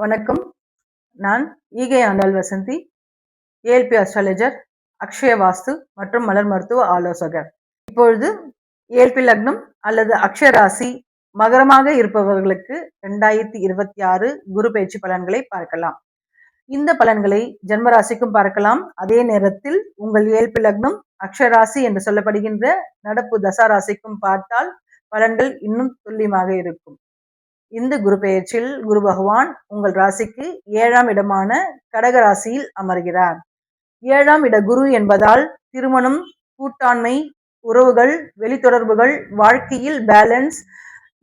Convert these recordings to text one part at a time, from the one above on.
வணக்கம். நான் ஈகை ஆண்டாள் வசந்தி, ஏஎல்பி அஸ்ட்ராலஜர், அக்ஷய வாஸ்து மற்றும் மலர் மருத்துவ ஆலோசகர். இப்பொழுது ஏஎல்பி லக்னம் அல்லது அக்ஷய ராசி மகரமாக இருப்பவர்களுக்கு 2026 குரு பயிற்சி பலன்களை பார்க்கலாம். இந்த பலன்களை ஜென்ம ராசிக்கும் பார்க்கலாம். அதே நேரத்தில் உங்கள் ஏஎல்பி லக்னம் அக்ஷய ராசி என்று சொல்லப்படுகின்ற நடப்பு தசா ராசிக்கும் பார்த்தால் பலன்கள் இன்னும் துல்லியமாக இருக்கும். இந்த குரு பெயர்ச்சியில் குரு பகவான் உங்கள் ராசிக்கு 7ஆம் இடமான கடக ராசியில் அமர்கிறார். 7ஆம் இட குரு என்பதால் திருமணம், கூட்டாண்மை, உறவுகள், வெளித்தொடர்புகள், வாழ்க்கையில் பேலன்ஸ்,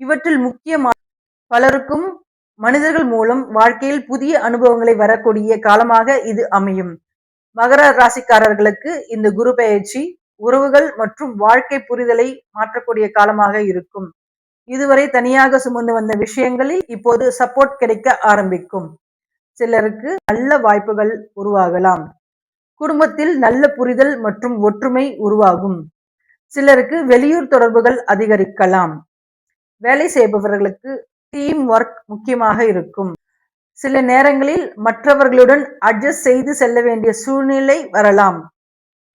இவற்றில் முக்கியமான பலருக்கும் மனிதர்கள் மூலம் வாழ்க்கையில் புதிய அனுபவங்களை வரக்கூடிய காலமாக இது அமையும். மகர ராசிக்காரர்களுக்கு இந்த குரு பெயர்ச்சி உறவுகள் மற்றும் வாழ்க்கை புரிதலை மாற்றக்கூடிய காலமாக இருக்கும். இதுவரை தனியாக சுமந்து வந்த விஷயங்களில் இப்போது சப்போர்ட் கிடைக்க ஆரம்பிக்கும். சிலருக்கு நல்ல வாய்ப்புகள் உருவாகலாம். குடும்பத்தில் நல்ல புரிதல் மற்றும் ஒற்றுமை உருவாகும். சிலருக்கு வெளியூர் தொடர்புகள் அதிகரிக்கலாம். வேலை செய்பவர்களுக்கு டீம் ஒர்க் முக்கியமாக இருக்கும். சில நேரங்களில் மற்றவர்களுடன் அட்ஜஸ்ட் செய்து செல்ல வேண்டிய சூழ்நிலை வரலாம்.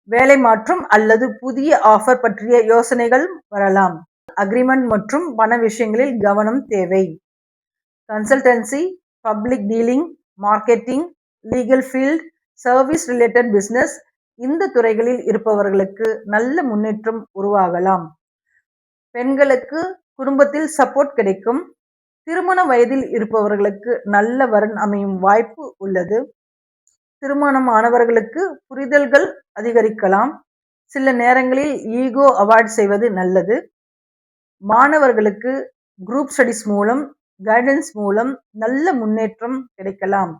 வேலை மாற்றம் அல்லது புதிய ஆஃபர் பற்றிய யோசனைகள் வரலாம். அக்ரிமெண்ட் மற்றும் பண விஷயங்களில் கவனம் தேவை. Consultancy, public dealing, marketing, legal field, service related business, இந்த துறைகளில் இருப்பவர்களுக்கு நல்ல முன்னேற்றம் உருவாகலாம். பெண்களுக்கு குடும்பத்தில் சப்போர்ட் கிடைக்கும். திருமண வயதில் இருப்பவர்களுக்கு நல்ல வரன் அமையும் வாய்ப்பு உள்ளது. திருமணமானவர்களுக்கு புரிதல்கள் அதிகரிக்கலாம். சில நேரங்களில் ஈகோ அவாய்ட் செய்வது நல்லது. மாணவர்களுக்கு குரூப் ஸ்டடிஸ் மூலம், கைடன்ஸ் மூலம் நல்ல முன்னேற்றம் கிடைக்கலாம்.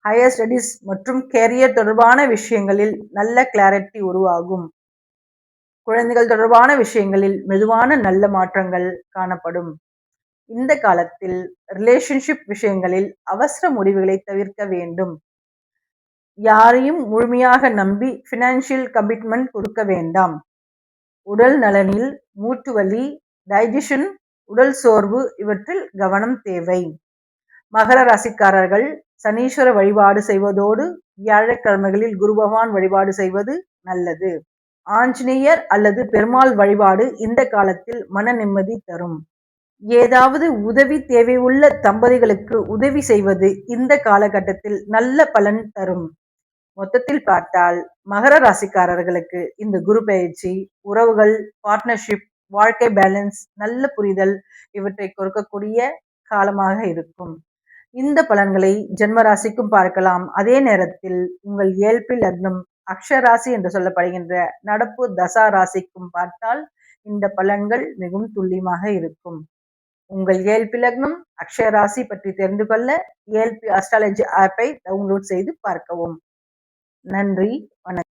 ஹையர் ஸ்டடிஸ் மற்றும் கேரியர் தொடர்பான விஷயங்களில் நல்ல கிளாரிட்டி உருவாகும். குழந்தைகள் தொடர்பான விஷயங்களில் மெதுவான நல்ல மாற்றங்கள் காணப்படும். இந்த காலத்தில் ரிலேஷன்ஷிப் விஷயங்களில் அவசர முடிவுகளை தவிர்க்க வேண்டும். யாரையும் முழுமையாக நம்பி ஃபினான்ஷியல் கமிட்மெண்ட் கொடுக்க வேண்டாம். உடல் நலனில் மூட்டு வலி, டைஜஷன், உடல் சோர்வு இவற்றில் கவனம் தேவை. மகர ராசிக்காரர்கள் சனீஸ்வர வழிபாடு செய்வதோடு வியாழக்கிழமைகளில் குரு பகவான் வழிபாடு செய்வது நல்லது. ஆஞ்சநேயர் அல்லது பெருமாள் வழிபாடு இந்த காலத்தில் மன நிம்மதி தரும். ஏதாவது உதவி தேவையுள்ள தம்பதிகளுக்கு உதவி செய்வது இந்த காலகட்டத்தில் நல்ல பலன் தரும். மொத்தத்தில் பார்த்தால் மகர ராசிக்காரர்களுக்கு இந்த குரு பயிற்சி உறவுகள், பார்ட்னர்ஷிப், வாழ்க்கை பேலன்ஸ், நல்ல புரிதல் இவற்றை கொடுக்கக்கூடிய காலமாக இருக்கும். இந்த பலன்களை ஜென்ம ராசிக்கும் பார்க்கலாம். அதே நேரத்தில் உங்கள் ஏஎல்பி லக்னம் அக்ஷய ராசி என்று சொல்லப்படுகின்ற நடப்பு தசா ராசிக்கும் பார்த்தால் இந்த பலன்கள் மிகவும் துல்லியமாக இருக்கும். உங்கள் ஏஎல்பி லக்னம் அக்ஷய ராசி பற்றி தெரிந்து கொள்ள ஏஎல்பி அஸ்ட்ராலஜி ஆப்பை டவுன்லோட் செய்து பார்க்கவும். நன்றி, வணக்கம்.